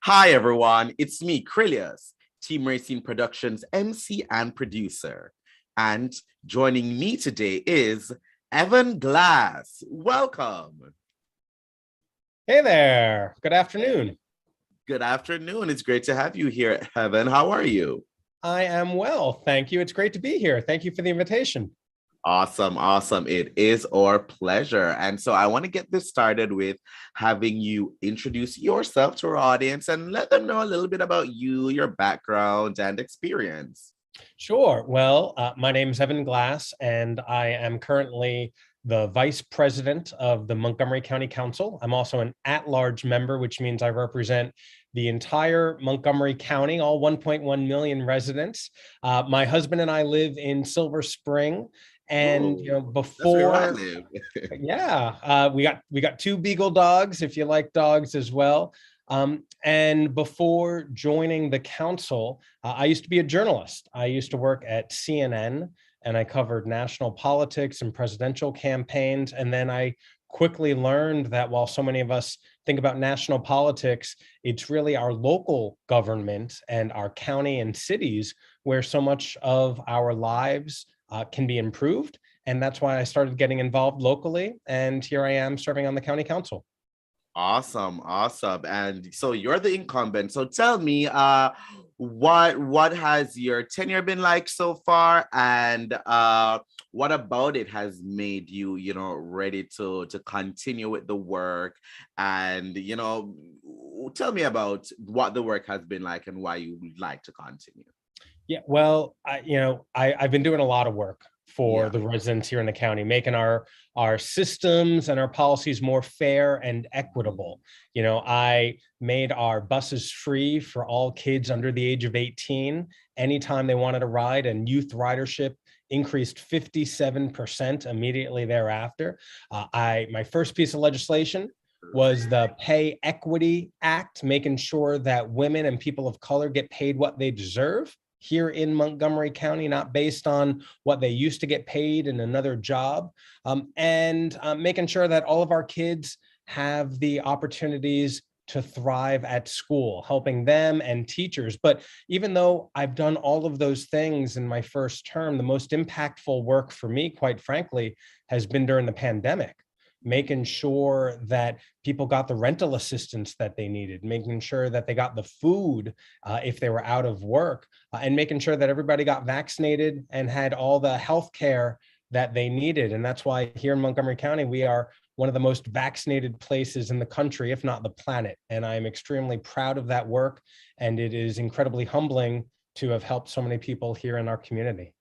Hi, everyone. It's me, Krylios, Team Racing Productions MC and producer. And joining me today is Evan Glass. Welcome. Hey there. Good afternoon. Good afternoon. It's great to have you here, Evan. How are you? I am well. Thank you. It's great to be here. Thank you for the invitation. Awesome, awesome. It is our pleasure. And so I want to get this started with having you introduce yourself to our audience and let them know a little bit about you, your background, and experience. Sure. Well, my name is Evan Glass, and I am currently the vice president of the Montgomery County Council. I'm also an at-large member, which means I represent the entire Montgomery County, all 1.1 million residents. My husband and I live in Silver Spring. And Oh, that's where I before live. we got two beagle dogs, if you like dogs as well. And before joining the council, I used to be a journalist. I used to work at CNN, and I covered national politics and presidential campaigns. And then I quickly learned that while so many of us think about national politics, it's really our local government and our county and cities where so much of our lives can be improved. And that's why I started getting involved locally. And here I am serving on the county council. Awesome, awesome. And so you're the incumbent. So tell me, what has your tenure been like so far, and what about it has made you, ready to continue with the work, and tell me about what the work has been like and why you would like to continue. Yeah, well, I've been doing a lot of work for Yeah. the residents here in the county, making our systems and our policies more fair and equitable. I made our buses free for all kids under the age of 18 anytime they wanted to ride, and youth ridership increased 57% immediately thereafter. My first piece of legislation was the Pay Equity Act, making sure that women and people of color get paid what they deserve here in Montgomery County, not based on what they used to get paid in another job, and making sure that all of our kids have the opportunities to thrive at school, helping them and teachers. But even though I've done all of those things in my first term, the most impactful work for me, quite frankly, has been during the pandemic, making sure that people got the rental assistance that they needed, making sure that they got the food if they were out of work, and making sure that everybody got vaccinated and had all the health care that they needed. And that's why here in Montgomery County, we are one of the most vaccinated places in the country, if not the planet. And I'm extremely proud of that work. And it is incredibly humbling to have helped so many people here in our community.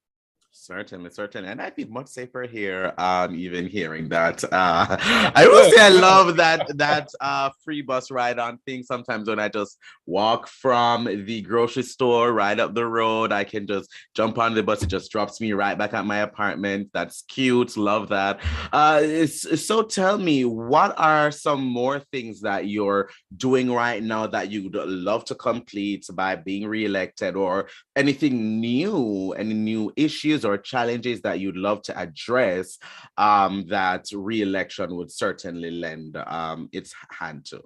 Certainly, certainly. And I feel much safer here, even hearing that. I will say I love that free bus ride on thing. Sometimes when I just walk from the grocery store right up the road, I can just jump on the bus. It just drops me right back at my apartment. That's cute. Love that. So tell me, what are some more things that you're doing right now that you'd love to complete by being reelected, or anything new, any new issues or challenges that you'd love to address, that re-election would certainly lend its hand to?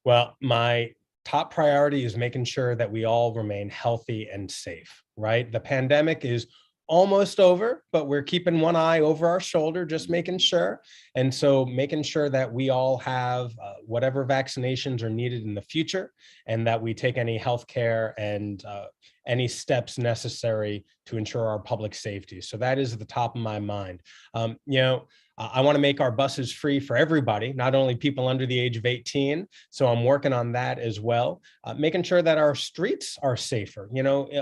Well, my top priority is making sure that we all remain healthy and safe, right? The pandemic is almost over, but we're keeping one eye over our shoulder, just making sure. And so making sure that we all have whatever vaccinations are needed in the future, and that we take any healthcare and any steps necessary to ensure our public safety. So that is at the top of my mind. I want to make our buses free for everybody, not only people under the age of 18. So I'm working on that as well, making sure that our streets are safer.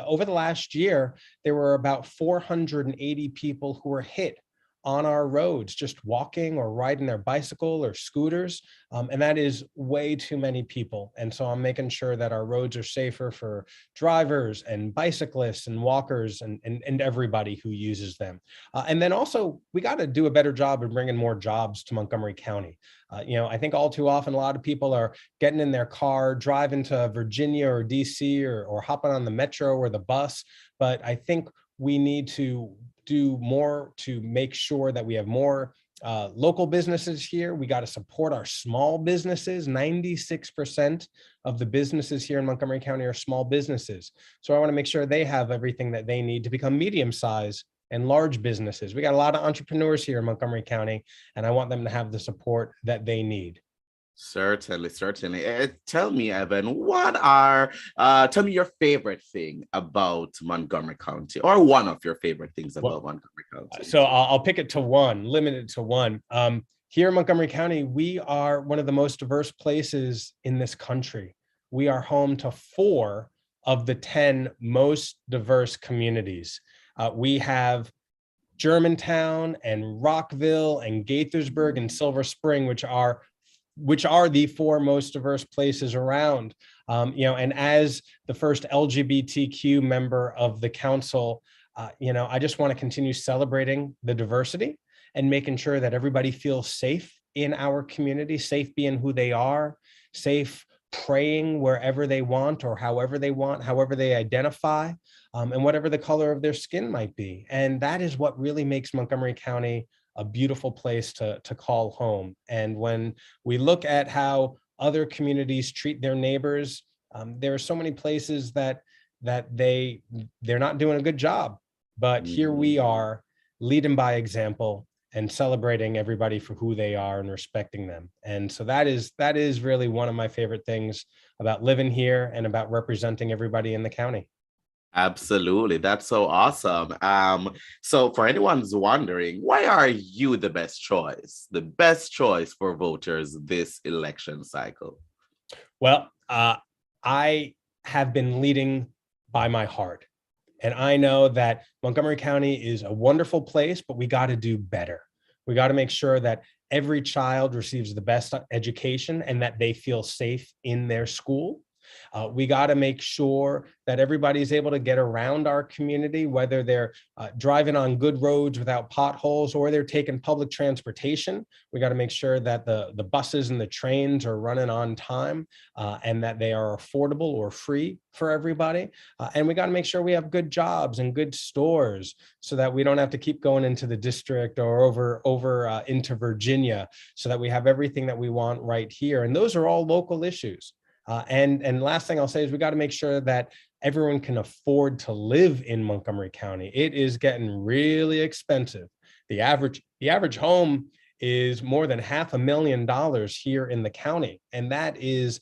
Over the last year, there were about 480 people who were hit on our roads, just walking or riding their bicycle or scooters. And that is way too many people. And so I'm making sure that our roads are safer for drivers and bicyclists and walkers and everybody who uses them. And then also, we got to do a better job of bringing more jobs to Montgomery County. I think all too often, a lot of people are getting in their car, driving to Virginia or DC, or hopping on the metro or the bus. But I think we need to do more to make sure that we have more local businesses here. We got to support our small businesses. 96% of the businesses here in Montgomery County are small businesses. So I want to make sure they have everything that they need to become medium-sized and large businesses. We got a lot of entrepreneurs here in Montgomery County, and I want them to have the support that they need. Certainly, certainly. Tell me, Evan, tell me your favorite thing about Montgomery County, or one of your favorite things about Montgomery County. So I'll pick it to one, limit it to one. Here in Montgomery County, we are one of the most diverse places in this country. We are home to 4 of the 10 most diverse communities. We have Germantown and Rockville and Gaithersburg and Silver Spring, which are the 4 most diverse places around. And as the first LGBTQ member of the council, I just want to continue celebrating the diversity and making sure that everybody feels safe in our community, safe being who they are, safe praying wherever they want or however they want, however they identify, and whatever the color of their skin might be. And that is what really makes Montgomery County a beautiful place to call home. And when we look at how other communities treat their neighbors, there are so many places that they're not doing a good job. But here we are leading by example and celebrating everybody for who they are and respecting them. And so that is really one of my favorite things about living here and about representing everybody in the county. Absolutely. That's so awesome. So for anyone who's wondering, why are you the best choice for voters this election cycle? Well, I have been leading by my heart. And I know that Montgomery County is a wonderful place, but we got to do better. We got to make sure that every child receives the best education and that they feel safe in their school. We got to make sure that everybody's able to get around our community, whether they're driving on good roads without potholes or they're taking public transportation. We got to make sure that the buses and the trains are running on time and that they are affordable or free for everybody. And we got to make sure we have good jobs and good stores so that we don't have to keep going into the district or over into Virginia, so that we have everything that we want right here. And those are all local issues. And last thing I'll say is we got to make sure that everyone can afford to live in Montgomery County. It is getting really expensive. The average home is more than $500,000 here in the county, and that is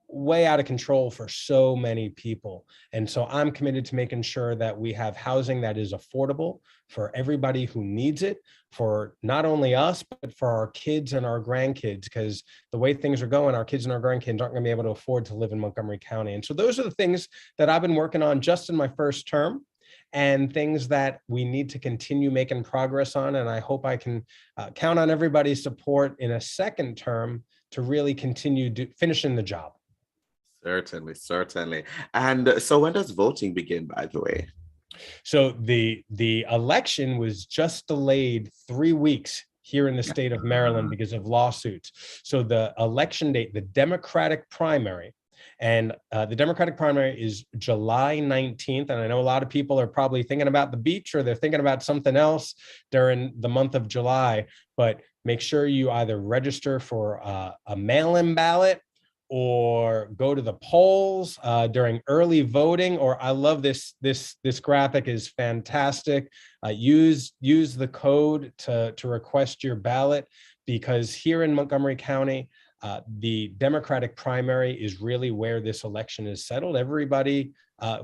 way out of control for so many people. And so I'm committed to making sure that we have housing that is affordable for everybody who needs it, for not only us, but for our kids and our grandkids, because the way things are going, our kids and our grandkids aren't going to be able to afford to live in Montgomery County. And so those are the things that I've been working on just in my first term, and things that we need to continue making progress on. And I hope I can count on everybody's support in a second term to really continue finishing the job. Certainly. And so when does voting begin, by the way? So the election was just delayed 3 weeks here in the state of Maryland because of lawsuits. So the election date, the Democratic primary, and the Democratic primary is July 19th. And I know a lot of people are probably thinking about the beach or they're thinking about something else during the month of July, but make sure you either register for a mail-in ballot or go to the polls during early voting. Or I love this graphic is fantastic. Use the code to request your ballot, because here in Montgomery County, the Democratic primary is really where this election is settled. Everybody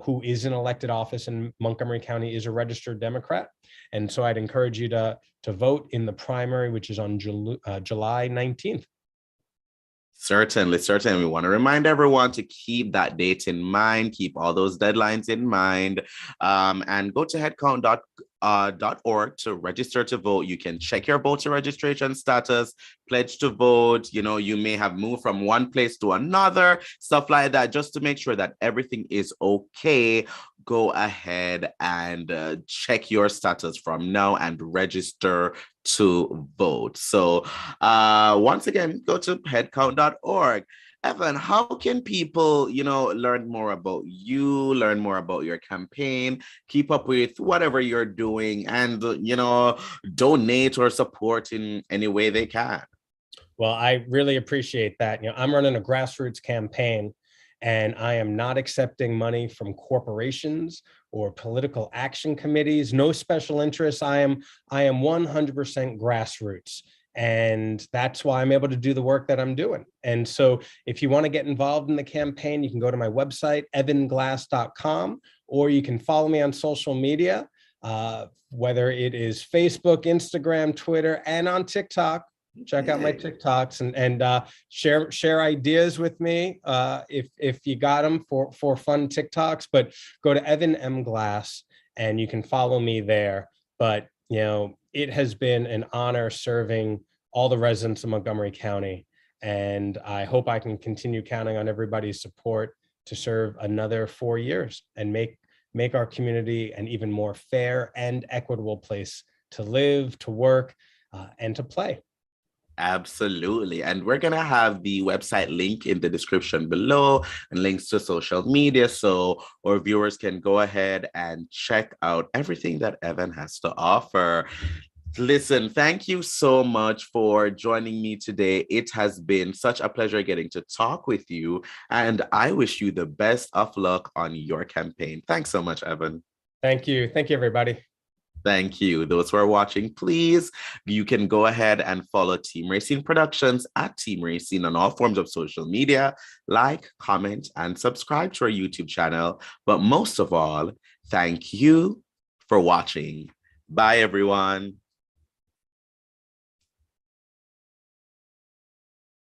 who is in elected office in Montgomery County is a registered Democrat. And so I'd encourage you to vote in the primary, which is on July 19th. Certainly. We want to remind everyone to keep that date in mind, keep all those deadlines in mind, and go to headcount.org to register to vote. You can check your voter registration status, pledge to vote. You may have moved from one place to another, stuff like that, just to make sure that everything is okay. Go ahead and check your status from now and register to vote. So once again, go to headcount.org. Evan, how can people, learn more about you, learn more about your campaign, keep up with whatever you're doing, and, donate or support in any way they can? Well, I really appreciate that. I'm running a grassroots campaign, and I am not accepting money from corporations or political action committees, no special interests. I am 100% grassroots. And that's why I'm able to do the work that I'm doing. And so if you want to get involved in the campaign, you can go to my website, evanglass.com, or you can follow me on social media, whether it is Facebook, Instagram, Twitter, and on TikTok. Check out my TikToks and share ideas with me if you got them for fun TikToks. But go to Evan M. Glass and you can follow me there. But it has been an honor serving all the residents of Montgomery County, and I hope I can continue counting on everybody's support to serve another 4 years and make our community an even more fair and equitable place to live, to work, and to play. Absolutely. And we're going to have the website link in the description below and links to social media so our viewers can go ahead and check out everything that Evan has to offer. Listen, thank you so much for joining me today. It has been such a pleasure getting to talk with you, and I wish you the best of luck on your campaign. Thanks so much, Evan. Thank you. Thank you, everybody. Thank you. Those who are watching, please, you can go ahead and follow Team Racine Productions at Team Racine on all forms of social media. Like, comment, and subscribe to our YouTube channel. But most of all, thank you for watching. Bye, everyone.